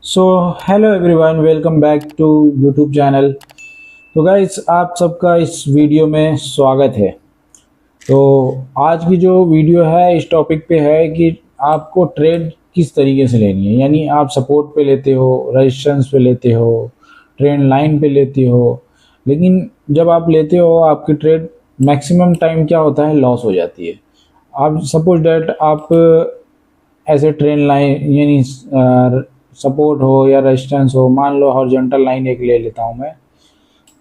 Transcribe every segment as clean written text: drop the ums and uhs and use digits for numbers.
So hello everyone, welcome back to YouTube channel. तो guys, आप सबका इस वीडियो में स्वागत है। तो आज की जो वीडियो है इस टॉपिक पे है कि आपको ट्रेड किस तरीके से लेनी है। यानी आप सपोर्ट पे लेते हो, रेजिस्टेंस पे लेते हो, ट्रेंड लाइन पे लेते हो। लेकिन जब आप लेते हो आपकी ट्रेड मैक्सिमम टाइम क्या होता है, लॉस हो जाती है। आप सपोज डैट आप ऐसे ट्रेंड लाइन यानी सपोर्ट हो या रेजिस्टेंस हो, मान लो हॉरिजॉन्टल लाइन एक ले लेता हूँ मैं।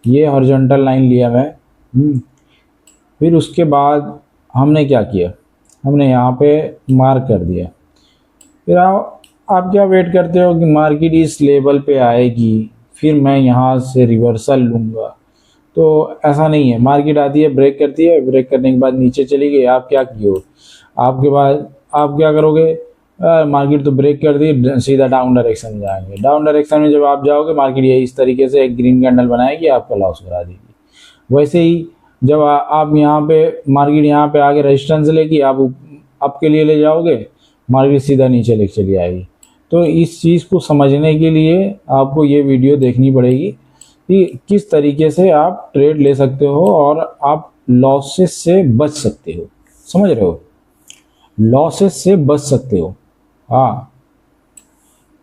ये हॉरिजॉन्टल लाइन लिया मैं। फिर उसके बाद हमने क्या किया, हमने यहाँ पे मार्क कर दिया। फिर आप क्या वेट करते हो कि मार्केट इस लेवल पे आएगी, फिर मैं यहाँ से रिवर्सल लूँगा। तो ऐसा नहीं है, मार्केट आती है, ब्रेक करती है, ब्रेक करने के बाद नीचे चली गई, आप क्या किए हो, आपके बाद आप क्या करोगे, मार्केट तो ब्रेक कर दी, सीधा डाउन डायरेक्शन में जाएंगे। डाउन डायरेक्शन में जब आप जाओगे, मार्केट ये इस तरीके से एक ग्रीन कैंडल बनाएगी, आपका लॉस करा देगी। वैसे ही जब आप यहाँ पे मार्केट यहाँ पे आगे रेजिस्टेंस लेगी, आप आपके लिए ले जाओगे, मार्केट सीधा नीचे लेके चली आएगी। तो इस चीज़ को समझने के लिए आपको ये वीडियो देखनी पड़ेगी कि किस तरीके से आप ट्रेड ले सकते हो और आप लॉसेस से बच सकते हो। समझ रहे हो, लॉसेस से बच सकते हो। हाँ,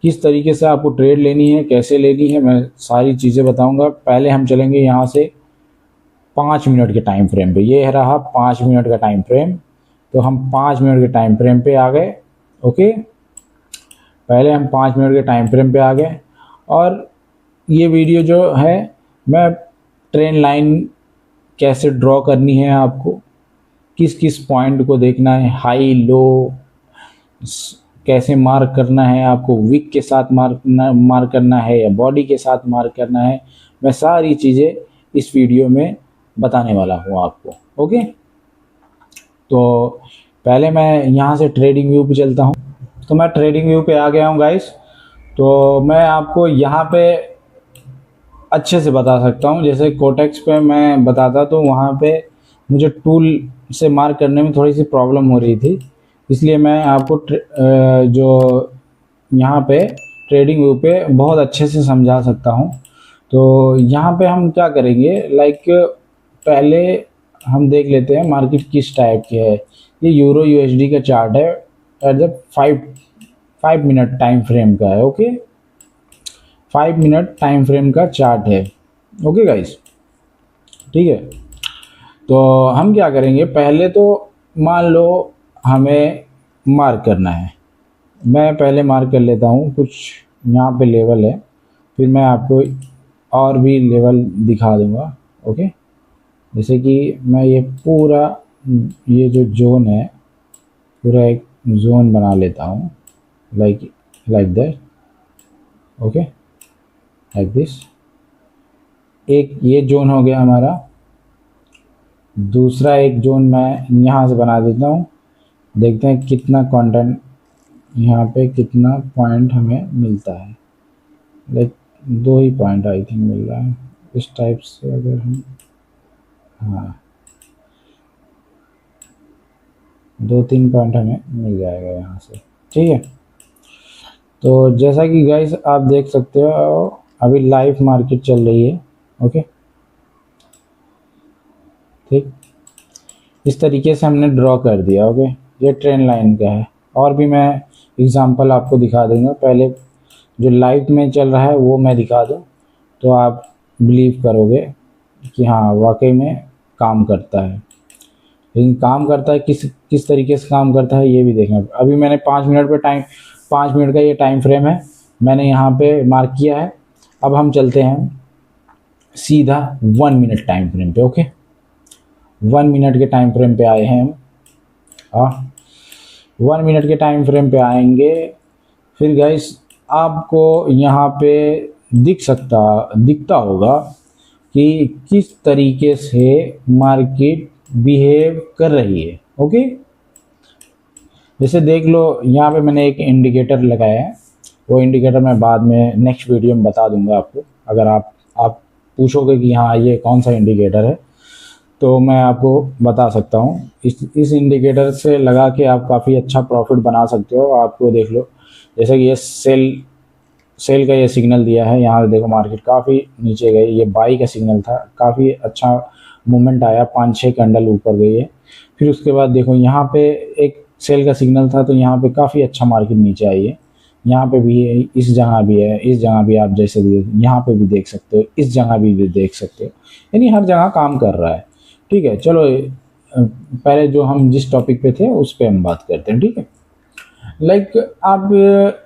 किस तरीके से आपको ट्रेड लेनी है, कैसे लेनी है, मैं सारी चीज़ें बताऊंगा। पहले हम चलेंगे यहाँ से 5 मिनट के टाइम फ्रेम पे। ये रहा 5 मिनट का टाइम फ्रेम। तो हम 5 मिनट के टाइम फ्रेम पे आ गए। ओके, पहले हम 5 मिनट के टाइम फ्रेम पे आ गए। और ये वीडियो जो है, मैं ट्रेंड लाइन कैसे ड्रॉ करनी है, आपको किस किस पॉइंट को देखना है, हाई लो कैसे मार्क करना है, आपको विक के साथ मार्क करना है या बॉडी के साथ मार्क करना है, मैं सारी चीज़ें इस वीडियो में बताने वाला हूँ आपको। ओके, तो पहले मैं यहाँ से ट्रेडिंग व्यू पे चलता हूँ। तो मैं ट्रेडिंग व्यू पे आ गया हूँ गाइस। तो मैं आपको यहाँ पे अच्छे से बता सकता हूँ। जैसे कोटेक्स पे मैं बताता तो वहाँ पे मुझे टूल से मार्क करने में थोड़ी सी प्रॉब्लम हो रही थी, इसलिए मैं आपको जो यहाँ पे ट्रेडिंग व्यू पे बहुत अच्छे से समझा सकता हूँ। तो यहाँ पे हम क्या करेंगे, लाइक पहले हम देख लेते हैं मार्केट किस टाइप की है। ये यूरो यूएसडी का चार्ट है, at the 5 minute time frame का है। ओके, 5 मिनट टाइम फ्रेम का चार्ट है। ओके गाइस, ठीक है। तो हम क्या करेंगे, पहले तो मान लो हमें मार्क करना है। मैं पहले मार्क कर लेता हूँ, कुछ यहाँ पे लेवल है, फिर मैं आपको और भी लेवल दिखा दूँगा। ओके, जैसे कि मैं ये पूरा ये जो जोन है, पूरा एक जोन बना लेता हूँ, like that. Okay, like this. एक ये जोन हो गया हमारा। दूसरा एक जोन मैं यहाँ से बना देता हूँ। देखते हैं कितना कंटेंट यहाँ पे, कितना पॉइंट हमें मिलता है। लाइक 2 ही पॉइंट आई थिंक मिल रहा है इस टाइप से। अगर हम, हाँ, 2-3 पॉइंट हमें मिल जाएगा यहाँ से। ठीक है, तो जैसा कि गाइस आप देख सकते हो, अभी लाइव मार्केट चल रही है। ओके, ठीक, इस तरीके से हमने ड्रॉ कर दिया। ओके, ये ट्रेंड लाइन का है। और भी मैं एग्जांपल आपको दिखा दूंगा। पहले जो लाइव में चल रहा है वो मैं दिखा दूं, तो आप बिलीव करोगे कि हाँ वाकई में काम करता है। लेकिन काम करता है किस तरीके से काम करता है, ये भी देखना। अभी मैंने 5 मिनट पे 5 मिनट का ये टाइम फ्रेम है, मैंने यहाँ पे मार्क किया है। अब हम चलते हैं सीधा 1 मिनट टाइम फ्रेम पे। ओके, 1 मिनट के टाइम फ्रेम पे आए हैं हम। हाँ, 1 मिनट के टाइम फ्रेम पे आएंगे। फिर गाइस आपको यहाँ पे दिखता होगा कि किस तरीके से मार्केट बिहेव कर रही है। ओके, जैसे देख लो यहाँ पे मैंने एक इंडिकेटर लगाया है। वो इंडिकेटर मैं बाद में नेक्स्ट वीडियो में बता दूंगा आपको। अगर आप पूछोगे कि हाँ ये कौन सा इंडिकेटर है, तो मैं आपको बता सकता हूँ। इस इंडिकेटर से लगा के आप काफ़ी अच्छा प्रॉफिट बना सकते हो। आपको देख लो, जैसे कि ये सेल सेल का ये सिग्नल दिया है। यहाँ पे देखो मार्केट काफ़ी नीचे गई, ये बाई का सिग्नल था, काफ़ी अच्छा मूवमेंट आया, 5-6 कैंडल ऊपर गई है। फिर उसके बाद देखो यहाँ पे एक सेल का सिग्नल था, तो यहाँ पे काफ़ी अच्छा मार्केट नीचे आई है। यहाँ पे भी है, इस जगह भी है, इस जगह भी आप जैसे यहाँ पे भी देख सकते हो, इस जगह भी देख सकते हो, यानी हर जगह काम कर रहा है। ठीक है, चलो पहले जो हम जिस टॉपिक पे थे उस पर हम बात करते हैं। ठीक है, लाइक आप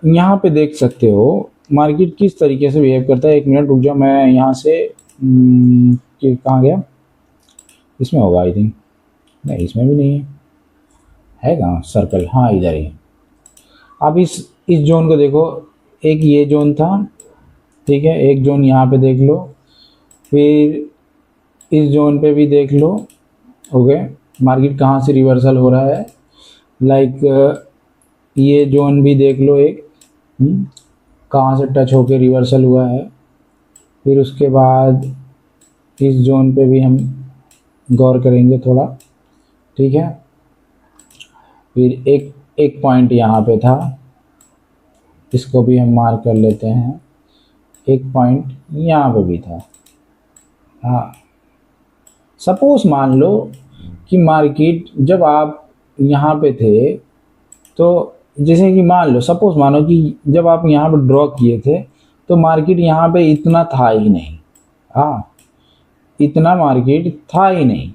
यहाँ पे देख सकते हो मार्केट किस तरीके से बिहेव करता है। 1 मिनट रुक जाओ, मैं यहाँ से कहाँ गया, इसमें होगा आई थिंक, नहीं इसमें भी नहीं है कहाँ सर्कल, हाँ इधर ही। अब इस जोन को देखो, एक ये जोन था, ठीक है, एक जोन यहाँ पे देख लो, फिर इस जोन पे भी देख लो। ओके, मार्केट कहाँ से रिवर्सल हो रहा है, लाइक ये जोन भी देख लो एक, कहाँ से टच होके रिवर्सल हुआ है। फिर उसके बाद इस जोन पे भी हम गौर करेंगे थोड़ा, ठीक है। फिर एक पॉइंट यहाँ पे था, इसको भी हम मार्क कर लेते हैं। एक पॉइंट यहाँ पे भी था। हाँ, सपोज मान लो कि मार्केट जब आप यहाँ पे थे, तो जैसे कि मान लो, सपोज मानो कि जब आप यहाँ पे ड्रॉ किए थे तो मार्केट यहाँ पे इतना था ही नहीं। हाँ, इतना मार्केट था ही नहीं,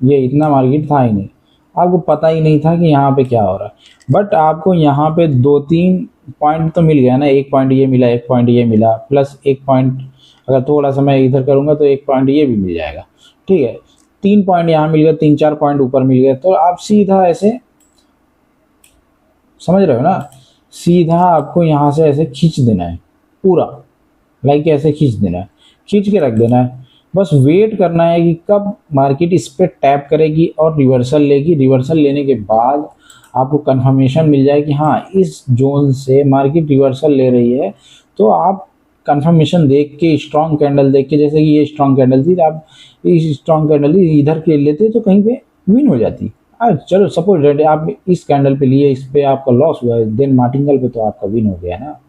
ये इतना मार्केट था ही नहीं, आपको पता ही नहीं था कि यहाँ पे क्या हो रहा है। बट आपको यहाँ पे 2-3 पॉइंट तो मिल गया ना, एक पॉइंट ये मिला, एक पॉइंट ये मिला, प्लस एक पॉइंट अगर थोड़ा सा मैं इधर करूँगा तो एक पॉइंट ये भी मिल जाएगा। ठीक है, 3 पॉइंट यहाँ मिल गया, 3-4 पॉइंट ऊपर मिल गया, तो आप सीधा ऐसे, समझ रहे हो ना, सीधा आपको यहाँ से ऐसे खींच देना है पूरा, लाइक ऐसे खींच देना है, खींच के रख देना है। बस वेट करना है कि कब मार्केट इस पे टैप करेगी और रिवर्सल लेगी। रिवर्सल लेने के बाद आपको कंफर्मेशन मिल जाए कि हाँ इस जोन से मार्केट रिवर्सल ले रही है, तो आप कंफर्मेशन देख के, स्ट्रॉन्ग कैंडल देख के, जैसे कि ये स्ट्रॉन्ग कैंडल थी, आप इस स्ट्रॉन्ग कैंडल इधर के लेते तो कहीं पे विन हो जाती। चलो सपोज डेट आप इस कैंडल पे लिए, इस पे आपका लॉस हुआ है, देन मार्टिंगल पे तो आपका विन हो गया ना।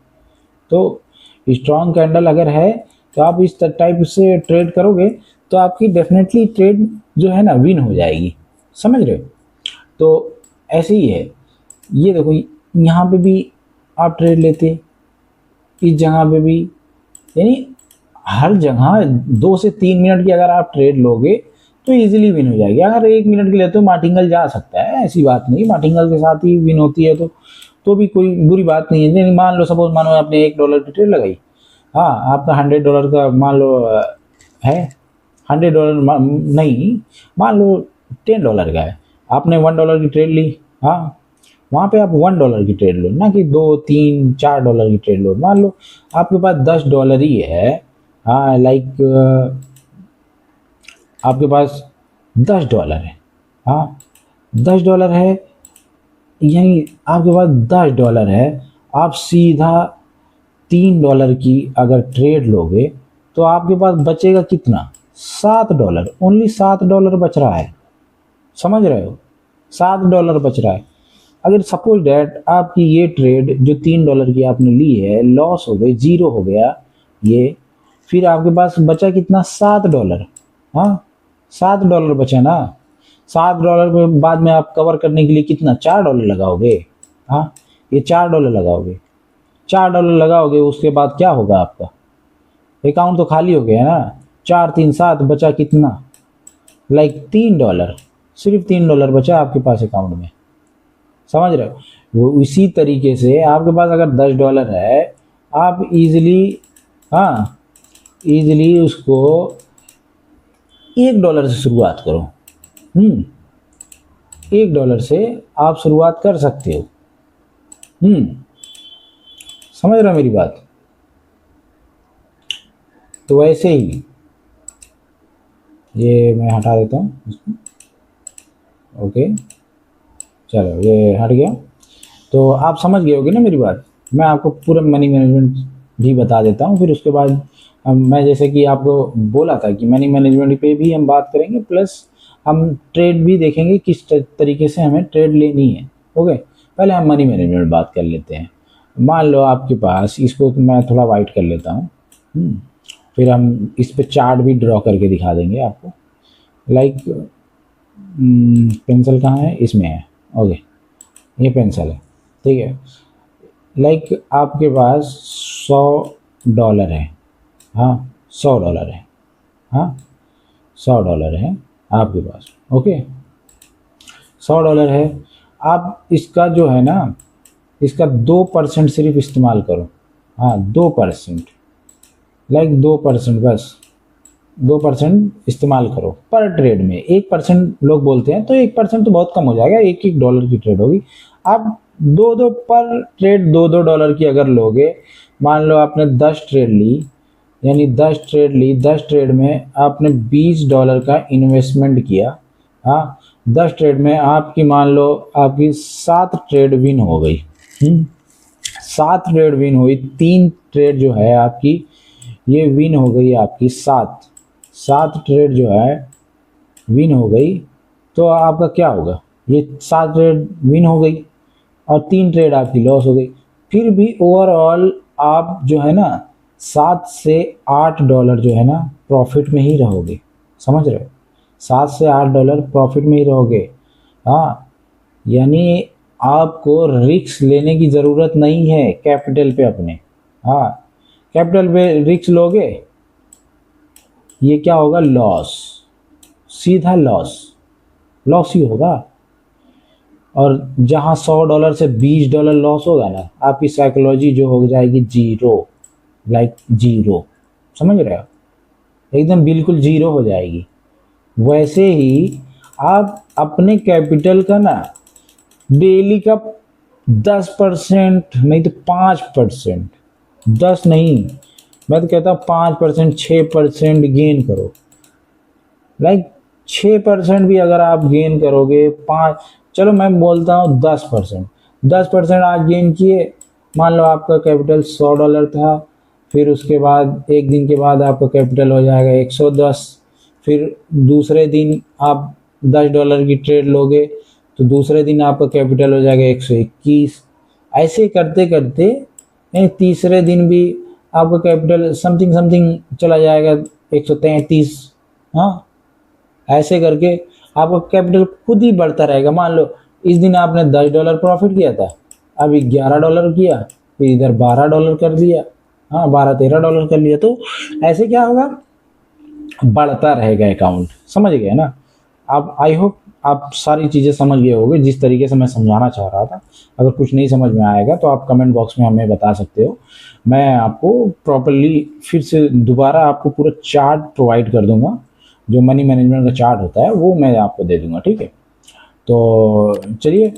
तो स्ट्रॉन्ग कैंडल अगर है तो आप इस टाइप से ट्रेड करोगे तो आपकी डेफिनेटली ट्रेड जो है ना विन हो जाएगी, समझ रहे हो। तो ऐसे ही है, ये देखो यहाँ पे भी आप ट्रेड लेते, इस जगह पे भी, यानी हर जगह 2 से 3 मिनट की अगर आप ट्रेड लोगे तो इजीली विन हो जाएगी। अगर 1 मिनट के लिए तो मार्टिंगल जा सकता है, ऐसी बात नहीं, मार्टिंगल के साथ ही विन होती है, तो भी कोई बुरी बात नहीं है। मान लो सपोज मानो आपने $1 की ट्रेड लगाई, हाँ आपका $100 का मान लो है, $100 नहीं, मान लो $10 का है, आपने $1 की ट्रेड ली। हाँ, वहाँ पे आप $1 की ट्रेड लो, ना कि 2-3-4 की ट्रेड लो। मान लो आपके पास $10 ही है, हाँ लाइक आपके पास $10 है, हाँ $10 है, यानी आपके पास $10 है, आप सीधा $3 की अगर ट्रेड लोगे तो आपके पास बचेगा कितना, $7, ओनली $7 बच रहा है, समझ रहे हो, $7 बच रहा है। अगर सपोज डैट आपकी ये ट्रेड जो $3 की आपने ली है लॉस हो गई, जीरो हो गया ये, फिर आपके पास बचा कितना, $7। हाँ $7 बचा ना, $7 के बाद में आप कवर करने के लिए कितना, $4 लगाओगे। हाँ, ये $4 लगाओगे, $4 लगाओगे, उसके बाद क्या होगा, आपका अकाउंट तो खाली हो गया ना। 4-3-7 बचा कितना, लाइक $3, सिर्फ $3 बचा आपके पास अकाउंट में, समझ रहे हो। वो इसी तरीके से आपके पास अगर $10 है, आप इजीली, हाँ इजीली उसको $1 से शुरुआत करो। $1 से आप शुरुआत कर सकते हो। समझ रहे हो मेरी बात। तो वैसे ही ये मैं हटा देता हूँ, ओके चलो ये हट गया। तो आप समझ गए होगे ना मेरी बात। मैं आपको पूरा मनी मैनेजमेंट भी बता देता हूँ, फिर उसके बाद मैं जैसे कि आपको बोला था कि मनी मैनेजमेंट पे भी हम बात करेंगे, प्लस हम ट्रेड भी देखेंगे किस तरीके से हमें ट्रेड लेनी है। ओके, पहले हम मनी मैनेजमेंट बात कर लेते हैं। मान लो आपके पास, इसको मैं थोड़ा वाइट कर लेता हूँ। फिर हम इस पे चार्ट भी ड्रॉ करके दिखा देंगे आपको। लाइक पेंसिल कहाँ है, इसमें है। ओके, ये पेंसिल है, ठीक है। लाइक आपके पास $100 है। हाँ, $100 है। हाँ, $100 है आपके पास। ओके, $100 है। आप इसका जो है ना, इसका 2% सिर्फ इस्तेमाल करो। हाँ, 2%, लाइक 2%, बस 2% इस्तेमाल करो पर ट्रेड में। 1% लोग बोलते हैं, तो 1% तो बहुत कम हो जाएगा, $1 की ट्रेड होगी। आप दो पर ट्रेड $2 की अगर लोगे, मान लो आपने 10 ट्रेड ली, यानी 10 ट्रेड ली, 10 ट्रेड में आपने $20 का इन्वेस्टमेंट किया। हाँ, 10 ट्रेड में आपकी मान लो आपकी 7 ट्रेड विन हो गई। 7 ट्रेड विन हुई, 3 ट्रेड जो है आपकी ये विन हो गई आपकी, 7 ट्रेड जो है विन हो गई। तो आपका क्या होगा, ये 7 ट्रेड विन हो गई और 3 ट्रेड आपकी लॉस हो गई। फिर भी ओवरऑल आप जो है ना $7 से $8 जो है ना प्रॉफिट में ही रहोगे। समझ रहे हो, $7 से $8 प्रॉफिट में ही रहोगे। हाँ, यानी आपको रिस्क लेने की ज़रूरत नहीं है कैपिटल पे अपने। हाँ, कैपिटल पे रिस्क लोगे, ये क्या होगा, लॉस, सीधा लॉस ही होगा। और जहाँ $100 से $20 लॉस होगा ना, आपकी साइकोलॉजी जो हो जाएगी जीरो, लाइक जीरो। समझ रहे हो, एकदम बिल्कुल जीरो हो जाएगी। वैसे ही आप अपने कैपिटल का ना डेली का 10% नहीं तो 5%, 10 नहीं, मैं तो कहता हूँ 5%, 6% गेन करो। लाइक 6% भी अगर आप गेन करोगे, चलो मैं बोलता हूँ 10%, 10% आज गेन किए। मान लो आपका कैपिटल $100 था, फिर उसके बाद एक दिन के बाद आपका कैपिटल हो जाएगा 110। फिर दूसरे दिन आप $10 की ट्रेड लोगे तो दूसरे दिन आपका कैपिटल हो जाएगा 121। ऐसे करते करते तीसरे दिन भी आपका कैपिटल समथिंग चला जाएगा 133। हाँ, ऐसे करके आपका कैपिटल खुद ही बढ़ता रहेगा। मान लो इस दिन आपने $10 प्रॉफिट किया था, अभी $11 किया, फिर इधर $12 कर दिया। हाँ, $12-13 कर लिया। तो ऐसे क्या होगा, बढ़ता रहेगा अकाउंट। समझ गए ना आप? आई होप आप सारी चीज़ें समझ गए होंगे जिस तरीके से मैं समझाना चाह रहा था। अगर कुछ नहीं समझ में आएगा तो आप कमेंट बॉक्स में हमें बता सकते हो। मैं आपको प्रॉपरली फिर से दोबारा आपको पूरा चार्ट प्रोवाइड कर दूंगा, जो मनी मैनेजमेंट का चार्ट होता है वो मैं आपको दे दूंगा, ठीक है। तो चलिए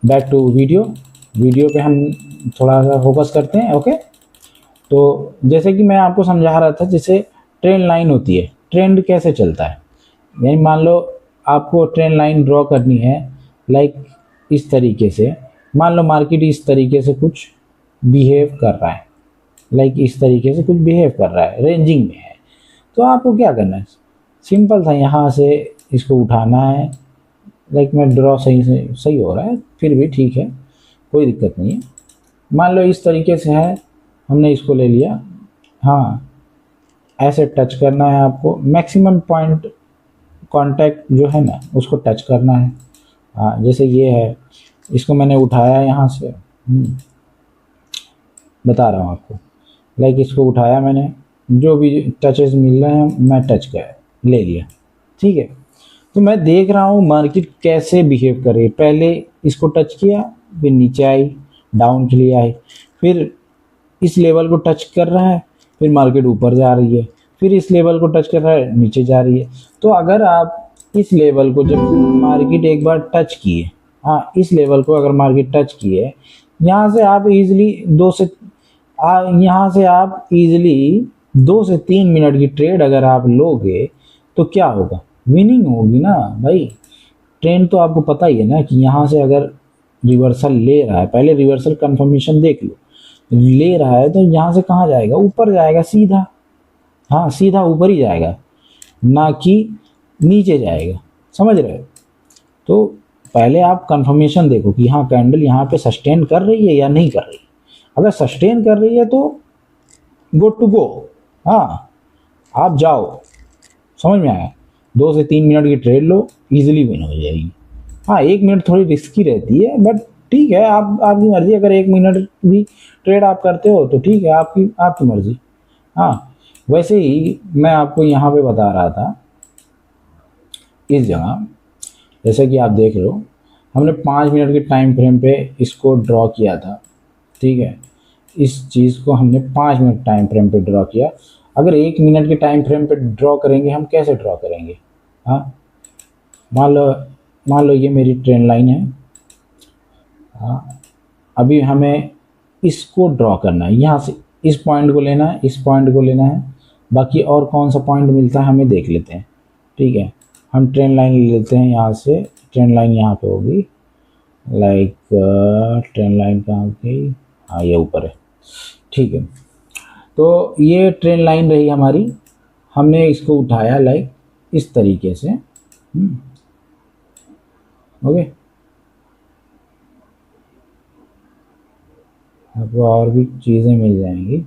बैक टू वीडियो पे हम थोड़ा सा फोकस करते हैं। ओके, तो जैसे कि मैं आपको समझा रहा था, जैसे ट्रेंड लाइन होती है, ट्रेंड कैसे चलता है, यानी मान लो आपको ट्रेंड लाइन ड्रॉ करनी है। लाइक इस तरीके से, मान लो मार्केट इस तरीके से कुछ बिहेव कर रहा है, लाइक इस तरीके से कुछ बिहेव कर रहा है, रेंजिंग में है। तो आपको क्या करना है, सिंपल था, यहाँ से इसको उठाना है। लाइक मैं ड्रॉ सही हो रहा है, फिर भी ठीक है, कोई दिक्कत नहीं है। मान लो इस तरीके से है, हमने इसको ले लिया। हाँ, ऐसे टच करना है आपको, मैक्सिमम पॉइंट कांटेक्ट जो है ना उसको टच करना है। हाँ, जैसे ये है, इसको मैंने उठाया यहाँ से, बता रहा हूँ आपको। लाइक इसको उठाया मैंने, जो भी टचेस मिल रहे हैं मैं टच कर ले लिया, ठीक है। तो मैं देख रहा हूँ मार्केट कैसे बिहेव करे। पहले इसको टच किया, फिर नीचे आई, डाउन के लिए आई, फिर इस लेवल को टच कर रहा है, फिर मार्केट ऊपर जा रही है, फिर इस लेवल को टच कर रहा है, नीचे जा रही है। तो अगर आप इस लेवल को जब मार्केट एक बार टच किए, हाँ इस लेवल को अगर मार्केट टच किए, यहाँ से आप इजीली 2 से 3 मिनट की ट्रेड अगर आप लोगे तो क्या होगा, विनिंग होगी ना भाई। ट्रेंड तो आपको पता ही है ना कि यहाँ से अगर रिवर्सल ले रहा है, पहले रिवर्सल कंफर्मेशन देख लो, ले रहा है तो यहाँ से कहाँ जाएगा, ऊपर जाएगा सीधा। हाँ, सीधा ऊपर ही जाएगा, ना कि नीचे जाएगा। समझ रहे हो? तो पहले आप कंफर्मेशन देखो कि हाँ कैंडल यहाँ पे सस्टेन कर रही है या नहीं कर रही। अगर सस्टेन कर रही है तो गुड टू गो। हाँ, आप जाओ, समझ में आया। 2 से 3 मिनट की ट्रेड लो, इजीली विन हो जाएगी। हाँ, 1 मिनट थोड़ी रिस्की रहती है, बट ठीक है, आप आपकी मर्जी। अगर 1 मिनट भी ट्रेड आप करते हो तो ठीक है, आपकी आपकी मर्जी। हाँ, वैसे ही मैं आपको यहाँ पे बता रहा था, इस जगह जैसे कि आप देख लो, हमने 5 मिनट के टाइम फ्रेम पे इसको ड्रॉ किया था। ठीक है, इस चीज़ को हमने 5 मिनट टाइम फ्रेम पे ड्रॉ किया। अगर 1 मिनट के टाइम फ्रेम पे ड्रॉ करेंगे, हम कैसे ड्रॉ करेंगे? हाँ, मान लो ये मेरी ट्रेन लाइन है। हाँ, अभी हमें इसको ड्रॉ करना है, यहाँ से इस पॉइंट को लेना है, इस पॉइंट को लेना है। बाकी और कौन सा पॉइंट मिलता है हमें देख लेते हैं। ठीक है, हम ट्रेन लाइन ले लेते हैं यहाँ से। ट्रेन लाइन यहाँ पे होगी, लाइक ट्रेन लाइन कहाँ होगी? हाँ, ये ऊपर है। ठीक है, तो ये ट्रेन लाइन रही हमारी। हमने इसको उठाया लाइक इस तरीके से। ओके, आपको और भी चीज़ें मिल जाएंगी।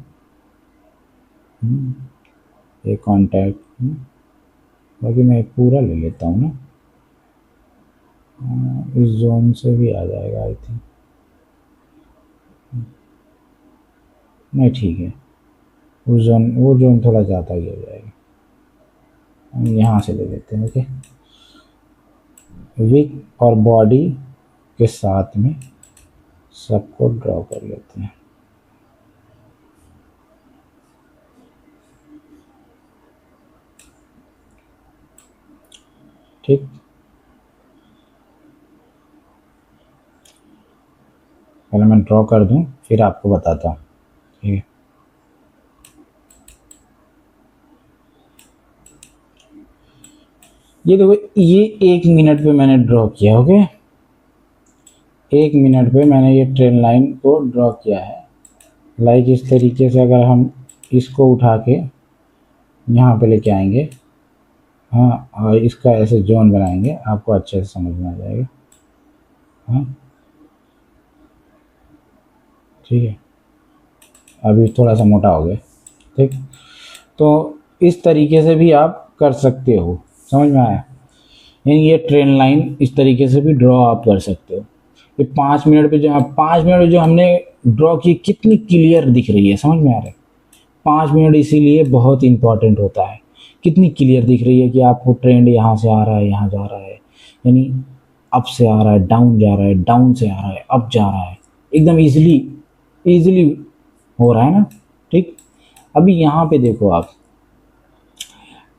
ये कॉन्टैक्ट, बाकी मैं पूरा ले लेता हूँ ना। इस जोन से भी आ जाएगा आई थिंक। नहीं, ठीक है, वो जोन थोड़ा ज़्यादा ही हो जाएगा। हम यहाँ से ले लेते हैं। ओके, विक और बॉडी के साथ में सबको ड्रॉ कर लेते हैं। ठीक, पहले मैं ड्रॉ कर दूं, फिर आपको बताता हूँ। ठीक है, ये देखो, ये 1 मिनट पे मैंने ड्रॉ किया। ओके, 1 मिनट पे मैंने ये ट्रेन लाइन को ड्रॉ किया है। लाइक इस तरीके से अगर हम इसको उठा के यहाँ पे लेके आएंगे, हाँ, और इसका ऐसे जोन बनाएंगे, आपको अच्छे से समझ में आ जाएगा। हाँ, ठीक है, अभी थोड़ा सा मोटा हो गया। ठीक, तो इस तरीके से भी आप कर सकते हो, समझ में आया? यानी ये ट्रेन लाइन इस तरीके से भी ड्रॉ आप कर सकते हो। ये 5 मिनट पे जो 5 मिनट जो हमने ड्रॉ की, कितनी क्लियर दिख रही है, समझ में आ रहा है? 5 मिनट इसीलिए बहुत इंपॉर्टेंट होता है। कितनी क्लियर दिख रही है कि आपको ट्रेंड यहाँ से आ रहा है, यहाँ जा रहा है, यानी अप से आ रहा है, डाउन जा रहा है, डाउन से आ रहा है, अप जा रहा है, एकदम इजीली हो रहा है ना। ठीक, अभी यहाँ पे देखो आप,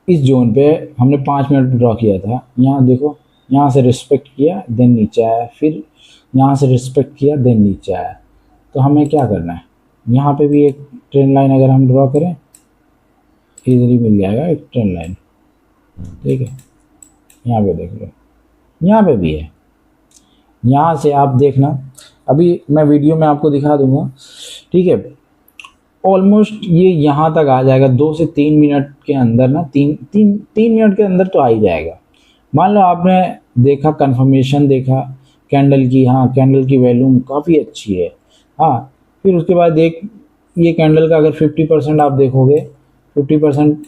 इस जोन पे हमने 5 मिनट ड्रॉ किया था। यहाँ देखो, यहाँ से रिस्पेक्ट किया, देन नीचे आया, फिर यहाँ से रिस्पेक्ट किया, देन नीचे आया। तो हमें क्या करना है, यहाँ पे भी एक ट्रेन लाइन अगर हम ड्रॉ करें, इजीली मिल जाएगा एक ट्रेन लाइन। ठीक है, यहाँ पे देख लो, यहाँ पे भी है। यहाँ से आप देखना, अभी मैं वीडियो में आपको दिखा दूंगा। ठीक है, ऑलमोस्ट ये यहाँ तक आ जाएगा 2 से 3 मिनट के अंदर ना। 3 मिनट के अंदर तो आ ही जाएगा। मान लो आपने देखा, कंफर्मेशन देखा कैंडल की, हाँ, कैंडल की वैल्यूम काफ़ी अच्छी है। हाँ, फिर उसके बाद एक ये कैंडल का अगर 50% आप देखोगे, 50%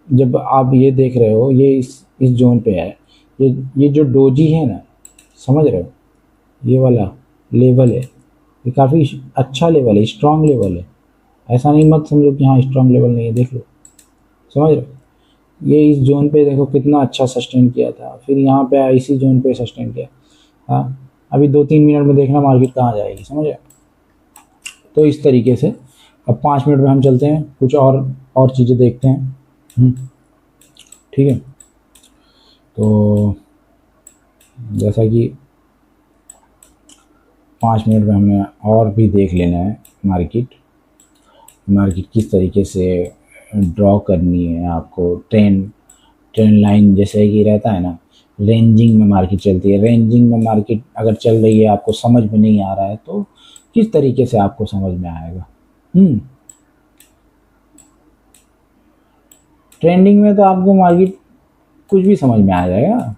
जब आप ये देख रहे हो, ये इस जोन पे है, ये जो डोजी है ना, समझ रहे हो, ये वाला लेवल है, ये काफ़ी अच्छा लेवल है, स्ट्रॉन्ग लेवल है। ऐसा नहीं मत समझो कि हाँ स्ट्रॉन्ग लेवल नहीं है, देख लो, समझ रहे हो? ये इस जोन पे देखो कितना अच्छा सस्टेन किया था, फिर यहाँ पे इसी जोन पे सस्टेन किया। हाँ, अभी 2-3 मिनट में देखना मार्केट कहाँ जाएगी, समझ रहे? तो इस तरीके से अब 5 मिनट में हम चलते हैं, कुछ और चीज़ें देखते हैं। ठीक है, तो जैसा कि 5 मिनट में हमें और भी देख लेना है मार्केट किस तरीके से ड्रॉ करनी है आपको। ट्रेन लाइन जैसे कि रहता है ना, रेंजिंग में मार्केट चलती है। रेंजिंग में मार्केट अगर चल रही है, आपको समझ में नहीं आ रहा है, तो किस तरीके से आपको समझ में आएगा? ट्रेंडिंग में तो आपको मार्केट कुछ भी समझ में आ जाएगा।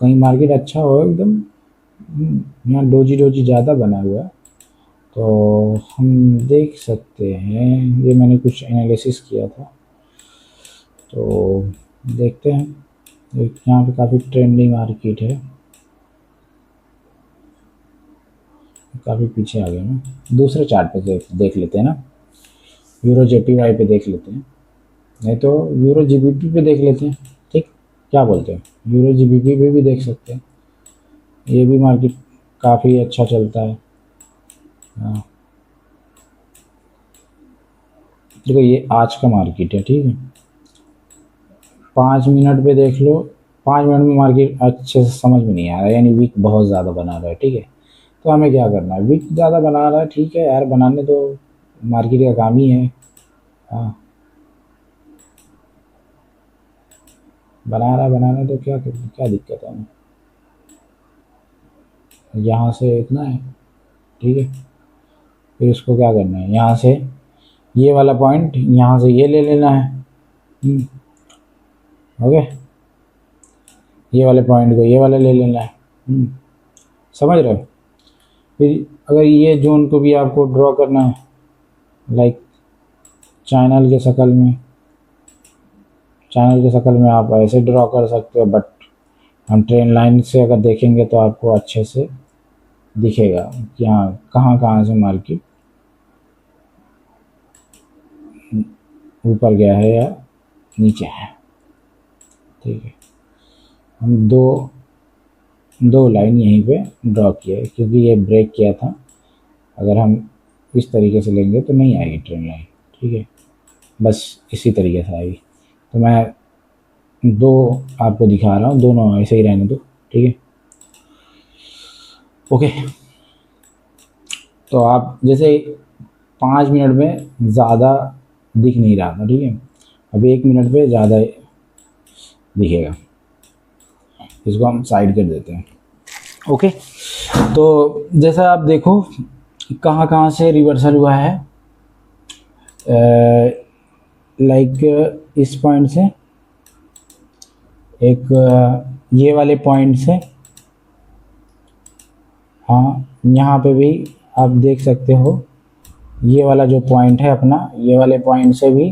कहीं मार्केट अच्छा हो एकदम, यहाँ डोजी ज़्यादा बना हुआ है, तो हम देख सकते हैं, ये मैंने कुछ एनालिसिस किया था, तो देखते हैं। यहाँ पे काफ़ी ट्रेंडिंग मार्केट है, काफ़ी पीछे आ गया मैं। दूसरे चार्ट पे देख लेते हैं ना, यूरो जेपीवाई पे देख लेते हैं, नहीं तो यूरो जीबीपी पे देख लेते हैं। ठीक, क्या बोलते हैं, यूरो जीबीपी पे भी देख सकते हैं, ये भी मार्केट काफ़ी अच्छा चलता है। हाँ, देखो ये आज का मार्केट है, ठीक है। 5 मिनट पे देख लो, 5 मिनट में मार्केट अच्छे से समझ में नहीं आ रहा है, यानी वीक बहुत ज़्यादा बना रहा है, ठीक है। तो हमें क्या करना है, वीक ज़्यादा बना रहा है, ठीक है यार, बनाने दो, मार्केट का काम ही है। हाँ, बना रहा है, बनाने दो, क्या क्या दिक्कत है हमें। यहाँ से इतना है, ठीक है। फिर इसको क्या करना है, यहाँ से ये वाला पॉइंट, यहाँ से ये ले लेना है। ओके, ये वाले पॉइंट को ये वाला ले लेना है। समझ रहे हो। फिर अगर ये जोन को भी आपको ड्रॉ करना है, लाइक चैनल के शक्ल में आप ऐसे ड्रॉ कर सकते हो, बट हम ट्रेन लाइन से अगर देखेंगे तो आपको अच्छे से दिखेगा कि हाँ कहाँ कहाँ से मार्केट ऊपर गया है या नीचे है। ठीक है, हम दो लाइन यहीं पे ड्रॉ किया है, क्योंकि ये ब्रेक किया था। अगर हम इस तरीके से लेंगे तो नहीं आएगी ट्रेन लाइन, ठीक है, बस इसी तरीके से आएगी। तो मैं दो आपको दिखा रहा हूँ, दोनों ऐसे ही रहने दो, ठीक है। ओके, तो आप जैसे 5 मिनट में ज़्यादा दिख नहीं रहा था, ठीक है, अब 1 मिनट पे ज़्यादा दिखेगा। इसको हम साइड कर देते हैं। ओके, तो जैसा आप देखो कहाँ कहाँ से रिवर्सल हुआ है, लाइक इस पॉइंट से, एक ये वाले पॉइंट से, हाँ यहाँ पे भी आप देख सकते हो, ये वाला जो पॉइंट है अपना, ये वाले पॉइंट से भी,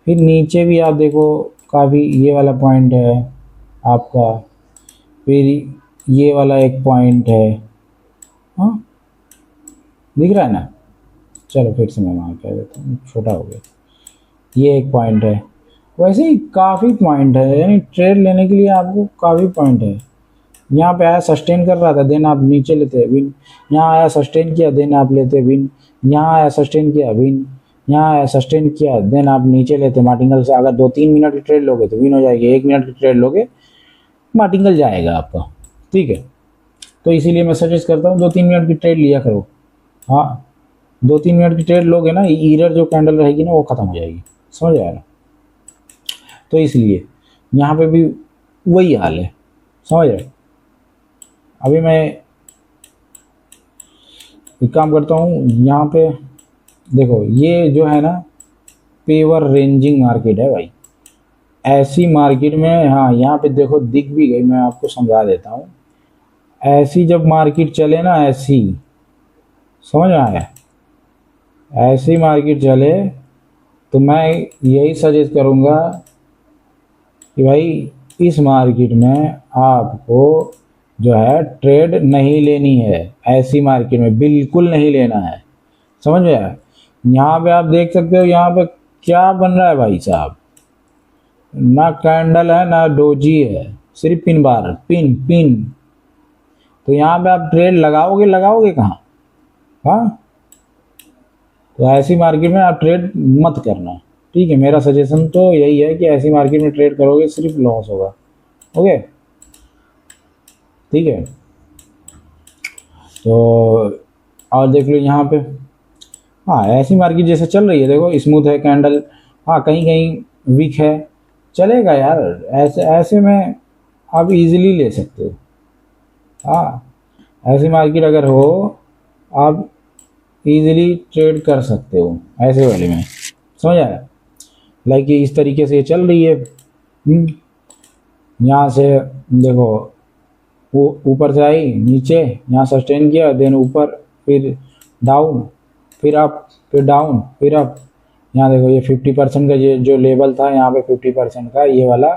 फिर नीचे भी आप देखो काफ़ी, ये वाला पॉइंट है आपका, फिर ये वाला एक पॉइंट है, हाँ दिख रहा है ना। चलो फिर से मैं वहाँ कह देता हूँ, छोटा हो गया। ये एक पॉइंट है, वैसे ही काफ़ी पॉइंट है, यानी ट्रेड लेने के लिए आपको काफ़ी पॉइंट है। यहाँ पे आया सस्टेन कर रहा था, देन आप नीचे लेते विन, यहाँ आया सस्टेन किया, देन आप लेते विन, यहाँ आया सस्टेन किया विन, यहाँ आया सस्टेन किया, देन आप नीचे लेते मार्टिंगल से। अगर 2-3 मिनट की ट्रेड लोगे तो विन हो जाएगी, 1 मिनट की ट्रेड लोगे मार्टिंगल जाएगा आपका, ठीक है। तो इसीलिए मैं सजेस्ट करता हूँ 2-3 मिनट की ट्रेड लिया करो। हाँ, 2-3 मिनट की ट्रेड लोगे ना, ईरर जो कैंडल रहेगी ना वो ख़त्म हो जाएगी, समझ आया ना। तो इसलिए यहाँ पे भी वही हाल है, समझ रहे। अभी मैं एक काम करता हूँ, यहाँ पे देखो ये जो है ना पेवर रेंजिंग मार्केट है भाई। ऐसी मार्केट में, हाँ यहाँ पे देखो दिख भी गई, मैं आपको समझा देता हूँ। ऐसी जब मार्केट चले ना, ऐसी, समझ में आया, ऐसी मार्केट चले तो मैं यही सजेस्ट करूँगा कि भाई इस मार्केट में आपको जो है ट्रेड नहीं लेनी है, ऐसी मार्केट में बिल्कुल नहीं लेना है, समझ में आया। यहाँ पे आप देख सकते हो, यहाँ पे क्या बन रहा है भाई साहब, ना कैंडल है ना डोजी है, सिर्फ पिन बार, पिन पिन। तो यहाँ पे आप ट्रेड लगाओगे कहाँ, हाँ। तो ऐसी मार्केट में आप ट्रेड मत करना, ठीक है। मेरा सजेशन तो यही है कि ऐसी मार्केट में ट्रेड करोगे सिर्फ लॉस होगा। ओके, ठीक है। तो और देख लो यहाँ पे, हाँ ऐसी मार्केट जैसे चल रही है, देखो स्मूथ है कैंडल, हाँ कहीं कहीं वीक है, चलेगा यार। ऐसे ऐसे में आप इजीली ले सकते हो। हाँ, ऐसी मार्केट अगर हो आप इजीली ट्रेड कर सकते हो ऐसे वाले में, समझ आया। लाइक इस तरीके से ये चल रही है, यहाँ से देखो वो ऊपर से आई, नीचे यहाँ सस्टेन किया, देन ऊपर, फिर डाउन, फिर अप, फिर डाउन, फिर अप। यहाँ देखो ये 50% का ये जो लेवल था यहाँ पे 50% का ये वाला,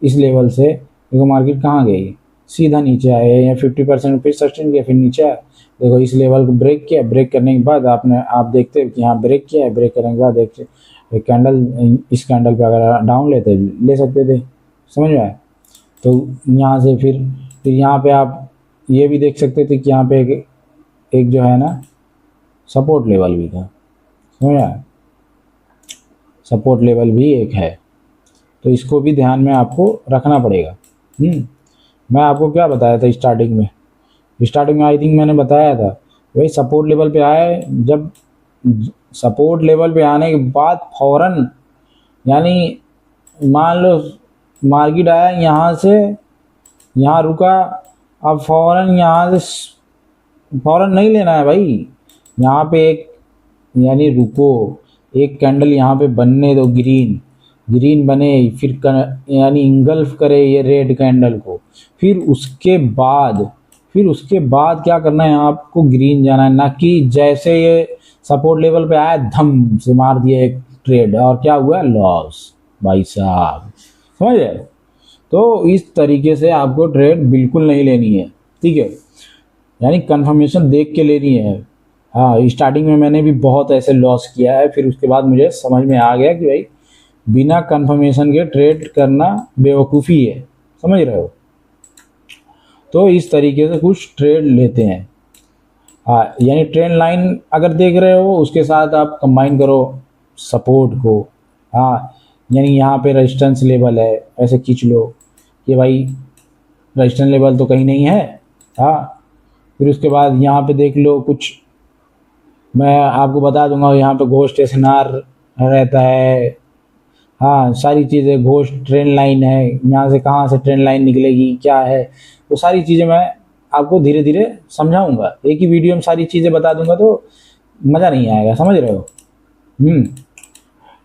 इस लेवल से देखो मार्केट कहाँ गई, सीधा नीचे आए या 50% फिर सस्टेन किया, फिर नीचे आया। देखो इस लेवल को ब्रेक किया, ब्रेक करने के बाद आप देखते हो कि यहाँ ब्रेक किया है, ब्रेक करने के बाद देखते एक कैंडल, इस कैंडल पे अगर डाउन ले सकते थे, समझ में आया। तो यहाँ से फिर यहाँ पे आप ये भी देख सकते थे कि यहाँ पे एक जो है ना सपोर्ट लेवल भी था, समझ में आया, सपोर्ट लेवल भी एक है, तो इसको भी ध्यान में आपको रखना पड़ेगा। मैं आपको क्या बताया था स्टार्टिंग में आई थिंक मैंने बताया था वही सपोर्ट लेवल पे आए, जब सपोर्ट लेवल पे आने के बाद फौरन, यानी मान लो मार्केट आया यहाँ से, यहाँ रुका, अब फौरन यहाँ से फौरन नहीं लेना है भाई, यहाँ पे एक यानी रुको, एक कैंडल यहाँ पे बनने दो, ग्रीन बने, फिर यानी इंगल्फ करे ये रेड कैंडल को, फिर उसके बाद क्या करना है आपको, ग्रीन जाना है, ना कि जैसे ये सपोर्ट लेवल पे आया धम से मार दिया एक ट्रेड और क्या हुआ, लॉस भाई साहब, समझ रहे। तो इस तरीके से आपको ट्रेड बिल्कुल नहीं लेनी है, ठीक है, यानी कंफर्मेशन देख के लेनी है। हाँ, स्टार्टिंग में मैंने भी बहुत ऐसे लॉस किया है, फिर उसके बाद मुझे समझ में आ गया कि भाई बिना कंफर्मेशन के ट्रेड करना बेवकूफ़ी है, समझ रहे हो। तो इस तरीके से कुछ ट्रेड लेते हैं। हाँ, यानी ट्रेंड लाइन अगर देख रहे हो उसके साथ आप कंबाइन करो सपोर्ट को। हाँ, यानी यहाँ पे रेजिस्टेंस लेवल है, ऐसे खींच लो कि भाई रेजिस्टेंस लेवल तो कहीं नहीं है। हाँ, फिर उसके बाद यहाँ पे देख लो कुछ, मैं आपको बता दूंगा यहाँ पे घोस्ट एसएनआर रहता है। हाँ, सारी चीज़ें, घोस्ट ट्रेंड लाइन है, यहाँ से कहाँ से ट्रेंड लाइन निकलेगी, क्या है, वो सारी चीज़ें मैं आपको धीरे धीरे समझाऊंगा। एक ही वीडियो में सारी चीज़ें बता दूंगा तो मज़ा नहीं आएगा, समझ रहे हो।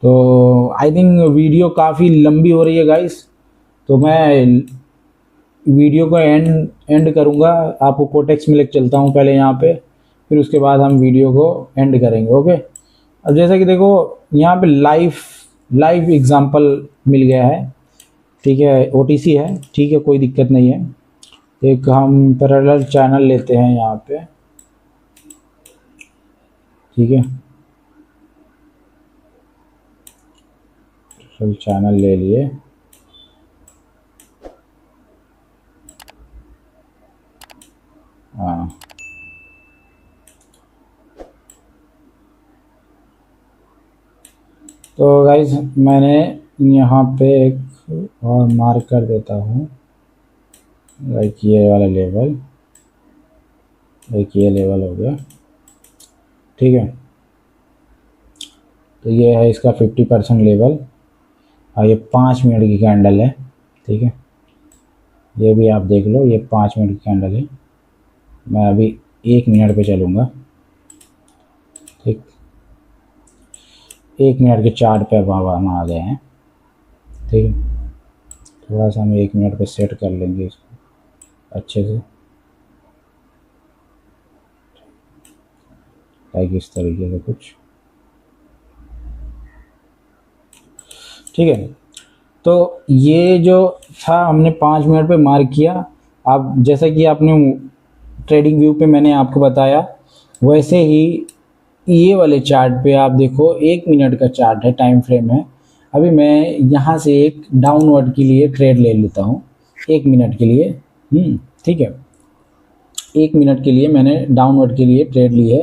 तो आई थिंक वीडियो काफ़ी लंबी हो रही है गाइस, तो मैं वीडियो को एंड करूँगा, आपको कोटेक्स में लेकर चलता हूँ पहले यहाँ पे, फिर उसके बाद हम वीडियो को एंड करेंगे। ओके, अब जैसा कि देखो यहाँ पे लाइव एग्जांपल मिल गया है, ठीक है, ओटीसी है, ठीक है, कोई दिक्कत नहीं है। एक हम पैरेलल चैनल लेते हैं यहाँ पे, ठीक है, पैरेलल चैनल ले लिए। हाँ, तो गाइस मैंने यहाँ पे एक और मार्क कर देता हूँ, लाइक ये वाला लेवल, एक ये लेवल हो गया, ठीक है। तो ये है इसका 50% लेवल, और ये 5 मिनट की कैंडल है, ठीक है, ये भी आप देख लो, ये 5 मिनट की कैंडल है। मैं अभी 1 मिनट पे चलूँगा, ठीक, 1 मिनट के चार्ट पे हम आ गए हैं, ठीक है। थोड़ा सा हम 1 मिनट पे सेट कर लेंगे इसको अच्छे से, लाइक इस तरीके से कुछ, ठीक है। तो ये जो था हमने 5 मिनट पे मार्क किया। अब जैसा कि आपने ट्रेडिंग व्यू पे मैंने आपको बताया, वैसे ही ये वाले चार्ट पे आप देखो, 1 मिनट का चार्ट है, टाइम फ्रेम है। अभी मैं यहाँ से एक डाउनवर्ड के लिए ट्रेड ले लेता हूँ 1 मिनट के लिए, ठीक है। 1 मिनट के लिए मैंने डाउनवर्ड के लिए ट्रेड ली है।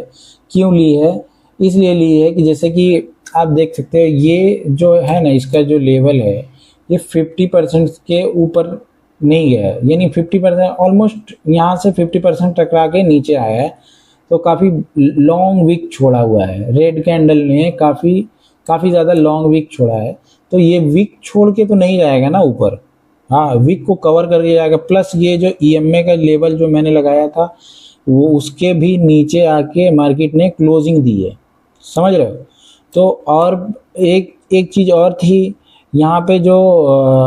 क्यों ली है? इसलिए ली है कि जैसे कि आप देख सकते हो ये जो है ना, इसका जो लेवल है ये 50% के ऊपर नहीं गया है, यानी 50% ऑलमोस्ट यहाँ से 50% टकरा के नीचे आया है। तो काफ़ी लॉन्ग विक छोड़ा हुआ है, रेड कैंडल ने काफ़ी ज़्यादा लॉन्ग विक छोड़ा है। तो ये विक छोड़ के तो नहीं जाएगा ना ऊपर, हाँ, विक को कवर करके जाएगा। प्लस ये जो ईएमए का लेवल जो मैंने लगाया था वो उसके भी नीचे आके मार्केट ने क्लोजिंग दी है, समझ रहे हो। तो और एक चीज़ और थी, यहाँ पे जो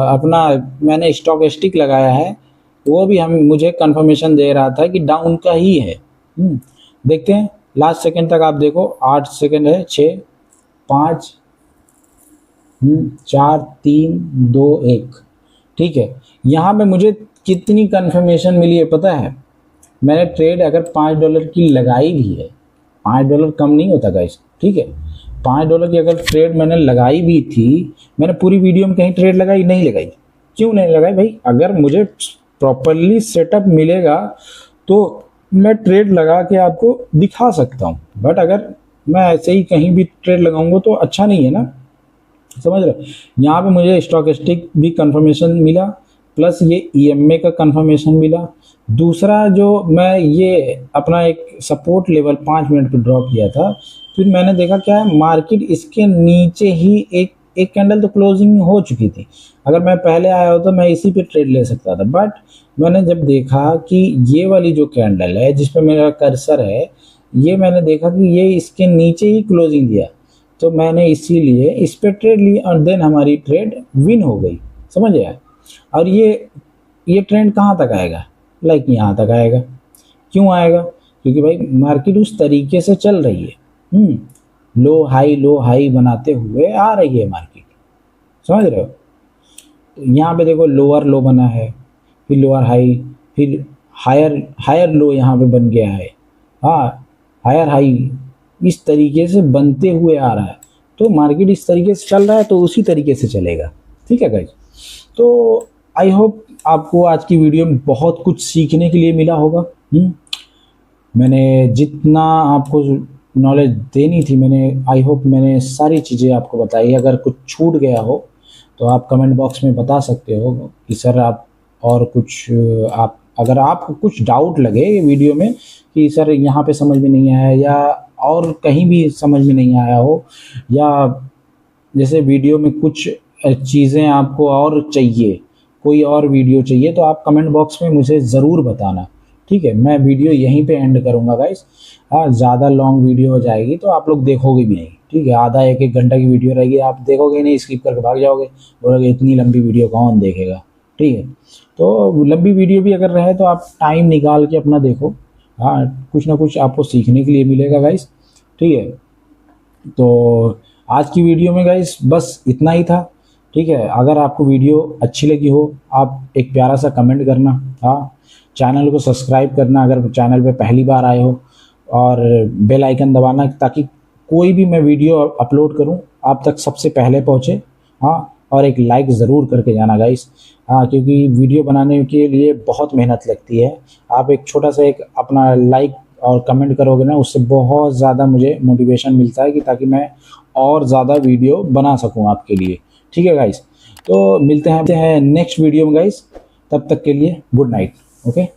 अपना मैंने स्टॉकेस्टिक लगाया है वो भी मुझे कंफर्मेशन दे रहा था कि डाउन का ही है। देखते हैं लास्ट सेकंड तक आप देखो, 8 सेकंड है, 6 5 4 3 2 1। ठीक है, यहाँ पे मुझे कितनी कंफर्मेशन मिली है पता है? मैंने ट्रेड अगर $5 की लगाई भी है, $5 कम नहीं होता गाइस, ठीक है, $5 की अगर ट्रेड मैंने लगाई भी थी, मैंने पूरी वीडियो में कहीं ट्रेड लगाई नहीं लगाई? क्यों नहीं लगाई भाई? अगर मुझे प्रॉपरली सेटअप मिलेगा तो मैं ट्रेड लगा के आपको दिखा सकता हूँ, बट अगर मैं ऐसे ही कहीं भी ट्रेड लगाऊंगा तो अच्छा नहीं है ना, समझ रहे हो? यहाँ पे मुझे स्टॉकेस्टिक भी कंफर्मेशन मिला, प्लस ये ईएमए का कंफर्मेशन मिला। दूसरा जो मैं ये अपना एक सपोर्ट लेवल 5 मिनट पे ड्रॉ किया था, फिर मैंने देखा क्या है, मार्केट इसके नीचे ही एक कैंडल तो क्लोजिंग हो चुकी थी। अगर मैं पहले आया हो तो मैं इसी पे ट्रेड ले सकता था, बट मैंने जब देखा कि ये वाली जो कैंडल है जिस पे मेरा कर्सर है, ये मैंने देखा कि ये इसके नीचे ही क्लोजिंग दिया, तो मैंने इसीलिए इस पे ट्रेड ली और देन हमारी ट्रेड विन हो गई, समझ आया? और ये ट्रेंड कहाँ तक आएगा? लाइक यहाँ तक आएगा। क्यों आएगा? क्योंकि भाई मार्केट उस तरीके से चल रही है, लो हाई बनाते हुए आ रही है मार्केट, समझ रहे हो? तो यहाँ पे देखो लोअर लो बना है, फिर लोअर हाई, फिर हायर लो यहाँ पे बन गया है, हाँ हायर हाई, इस तरीके से बनते हुए आ रहा है। तो मार्केट इस तरीके से चल रहा है तो उसी तरीके से चलेगा, ठीक है गाइस? तो आई होप आपको आज की वीडियो में बहुत कुछ सीखने के लिए मिला होगा। मैंने जितना आपको नॉलेज देनी थी, आई होप मैंने सारी चीज़ें आपको बताई। अगर कुछ छूट गया हो तो आप कमेंट बॉक्स में बता सकते हो कि सर आप और कुछ आप अगर आपको कुछ डाउट लगे वीडियो में कि सर यहाँ पे समझ में नहीं आया, या और कहीं भी समझ में नहीं आया हो, या जैसे वीडियो में कुछ चीज़ें आपको और चाहिए, कोई और वीडियो चाहिए, तो आप कमेंट बॉक्स में मुझे ज़रूर बताना, ठीक है? मैं वीडियो यहीं पे एंड करूँगा गाइस। हाँ, ज़्यादा लॉन्ग वीडियो हो जाएगी तो आप लोग देखोगे भी नहीं, ठीक है? आधा एक घंटा की वीडियो रहेगी, आप देखोगे नहीं, स्किप करके भाग जाओगे, बोलोगे इतनी लंबी वीडियो कौन देखेगा, ठीक है? तो लंबी वीडियो भी अगर रहे तो आप टाइम निकाल के अपना देखो, हाँ कुछ ना कुछ आपको सीखने के लिए मिलेगा गाइस, ठीक है? तो आज की वीडियो में गाइस बस इतना ही था, ठीक है? अगर आपको वीडियो अच्छी लगी हो, आप एक प्यारा सा कमेंट करना, हाँ चैनल को सब्सक्राइब करना अगर चैनल पे पहली बार आए हो, और बेल आइकन दबाना ताकि कोई भी मैं वीडियो अपलोड करूं आप तक सबसे पहले पहुंचे, हाँ। और एक लाइक ज़रूर करके जाना गाइस, हाँ, क्योंकि वीडियो बनाने के लिए बहुत मेहनत लगती है। आप एक छोटा सा एक अपना लाइक और कमेंट करोगे ना, उससे बहुत ज़्यादा मुझे मोटिवेशन मिलता है कि ताकि मैं और ज़्यादा वीडियो बना सकूं आपके लिए, ठीक है गाइस? तो मिलते हैं नेक्स्ट वीडियो में गाइस, तब तक के लिए गुड नाइट, ओके।